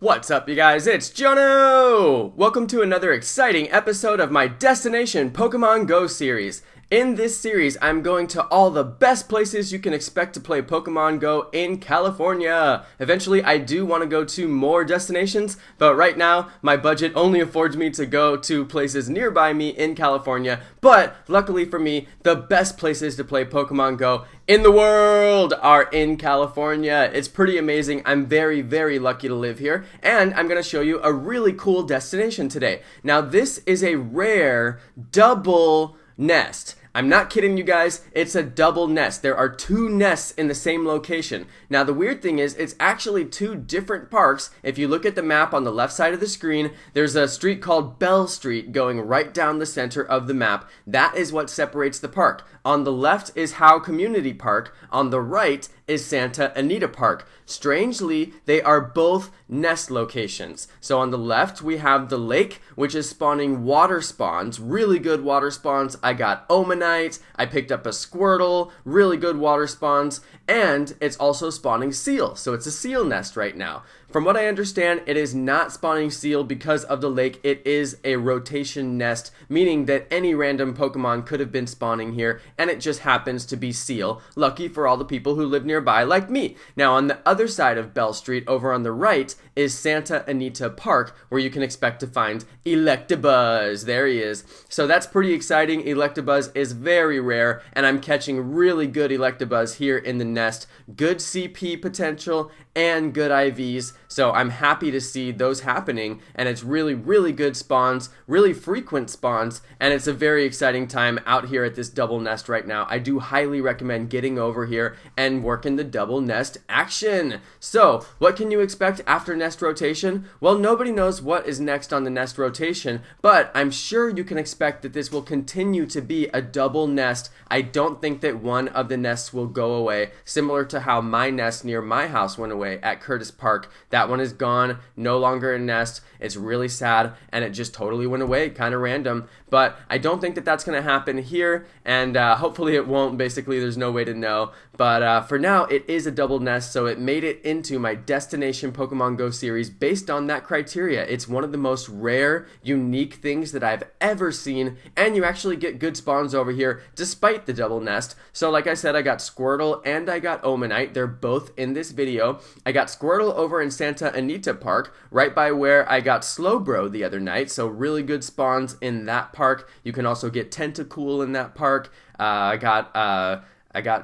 What's up, you guys? It's Jono! Welcome to another exciting episode of my Destination Pokemon Go series. In this series, I'm going to all the best places you can expect to play Pokemon Go in California. Eventually, I do want to go to more destinations, but right now, my budget only affords me to go to places nearby me in California. But luckily for me, the best places to play Pokemon Go in the world are in California. It's pretty amazing. I'm very, very lucky to live here, and I'm going to show you a really cool destination today. Now, this is a rare double nest. I'm not kidding you guys, it's a double nest. There are two nests in the same location. Now the weird thing is, it's actually two different parks. If you look at the map on the left side of the screen, there's a street called Bell Street going right down the center of the map. That is what separates the park. On the left is Howe Community Park. On the right is Santa Anita Park. Strangely, they are both nest locations. So on the left, we have the lake, which is spawning water spawns, really good water spawns. I got Omanite, I picked up a Squirtle, really good water spawns, and it's also spawning Seel. So it's a Seel nest right now. From what I understand, it is not spawning Seel because of the lake. It is a rotation nest, meaning that any random Pokemon could have been spawning here, and it just happens to be Seel. Lucky for all the people who live nearby like me. Now on the other side of Bell Street, over on the right, is Santa Anita Park, where you can expect to find Electabuzz. There he is. So that's pretty exciting. Electabuzz is very rare, and I'm catching really good Electabuzz here in the nest. Good CP potential and good IVs. So I'm happy to see those happening, and it's really, really good spawns, really frequent spawns, and it's a very exciting time out here at this double nest right now. I do highly recommend getting over here and working the double nest action. So what can you expect after nest rotation? Well, nobody knows what is next on the nest rotation, but I'm sure you can expect that this will continue to be a double nest. I don't think that one of the nests will go away, similar to how my nest near my house went away at Curtis Park. That one is gone, no longer a nest. It's really sad, and it just totally went away, kind of random. But I don't think that that's going to happen here, and hopefully it won't. Basically, there's no way to know. But for now, it is a double nest, so it made it into my Destination Pokemon Go series based on that criteria. It's one of the most rare, unique things that I've ever seen, and you actually get good spawns over here despite the double nest. So like I said, I got Squirtle and I got Omanite. They're both in this video. I got Squirtle over in Santa Anita Park, right by where I got Slowbro the other night, so really good spawns in that park. You can also get Tentacool in that park. I got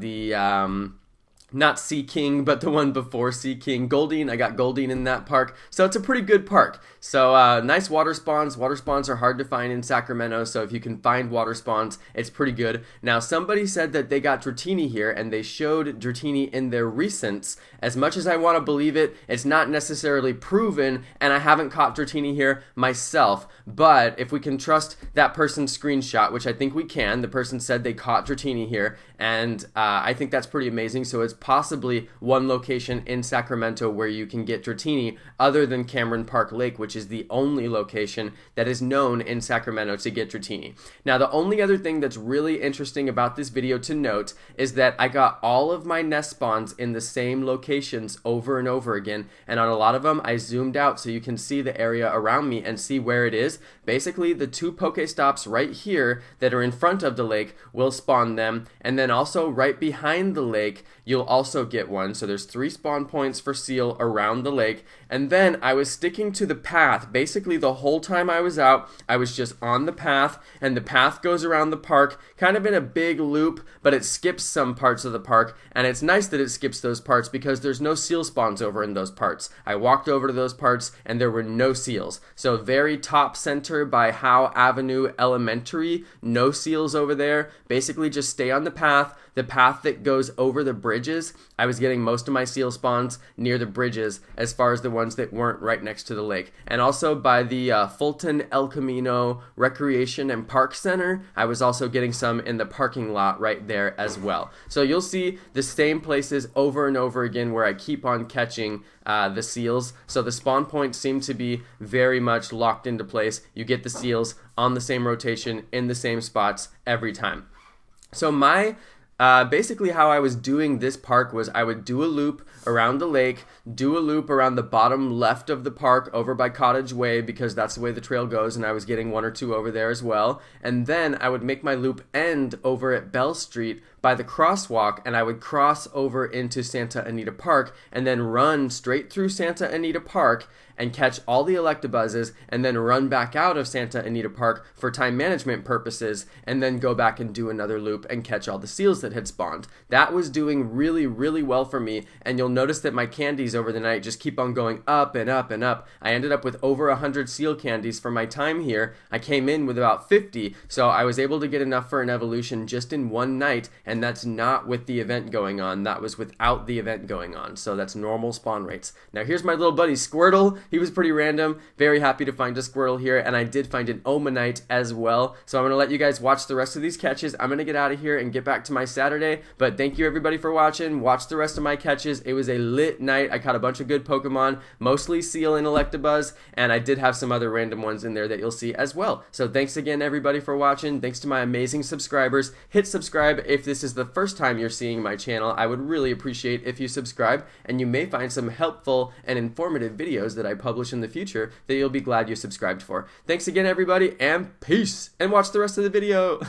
the not Sea King, but the one before Sea King, Goldeen. I got Goldeen in that park. So it's a pretty good park. So nice water spawns. Water spawns are hard to find in Sacramento, so if you can find water spawns, it's pretty good. Now, somebody said that they got Dratini here, and they showed Dratini in their recents. As much as I want to believe it, it's not necessarily proven, and I haven't caught Dratini here myself. But if we can trust that person's screenshot, which I think we can, the person said they caught Dratini here, and I think that's pretty amazing. So it's possibly one location in Sacramento where you can get Dratini other than Cameron Park Lake, which is the only location that is known in Sacramento to get Dratini. Now, the only other thing that's really interesting about this video to note is that I got all of my nest spawns in the same locations over and over again, and on a lot of them I zoomed out so you can see the area around me and see where it is. Basically, the two Pokestops right here that are in front of the lake will spawn them, and then also right behind the lake you'll also get one. So there's 3 spawn points for Seel around the lake, and then I was sticking to the path. Basically the whole time I was out, I was just on the path, and the path goes around the park kind of in a big loop, but it skips some parts of the park, and it's nice that it skips those parts because there's no Seel spawns over in those parts. I walked over to those parts and there were no Seels. So very top center by Howe Avenue Elementary, no Seels over there. Basically just stay on the path that goes over the bridges. I was getting most of my Seel spawns near the bridges as far as the ones that weren't right next to the lake. And also by the Fulton El Camino Recreation and Park Center, I was also getting some in the parking lot right there as well. So you'll see the same places over and over again where I keep on catching the Seels. So the spawn points seem to be very much locked into place. You get the Seels on the same rotation in the same spots every time. So my Basically, how I was doing this park was I would do a loop around the lake, do a loop around the bottom left of the park over by Cottage Way because that's the way the trail goes, and I was getting one or two over there as well. And then I would make my loop end over at Bell Street by the crosswalk, and I would cross over into Santa Anita Park and then run straight through Santa Anita Park and catch all the Electabuzzes and then run back out of Santa Anita Park for time management purposes and then go back and do another loop and catch all the seals that had spawned. That was doing really, really well for me, and you'll notice that my candies over the night just keep on going up and up and up. I ended up with over 100 seal candies for my time here. I came in with about 50, so I was able to get enough for an evolution just in one night, and that's not with the event going on. That was without the event going on, so that's normal spawn rates. Now here's my little buddy Squirtle. He was pretty random. Very happy to find a Squirtle here, and I did find an Omanite as well. So I'm going to let you guys watch the rest of these catches. I'm going to get out of here and get back to my Saturday, but thank you everybody for watching. Watch the rest of my catches. It was a lit night. I caught a bunch of good Pokemon, mostly Seel and Electabuzz, and I did have some other random ones in there that you'll see as well. So thanks again everybody for watching. Thanks to my amazing subscribers. Hit subscribe if this is the first time you're seeing my channel. I would really appreciate if you subscribe, and you may find some helpful and informative videos that I publish in the future that you'll be glad you subscribed for. Thanks again everybody, and peace, and watch the rest of the video.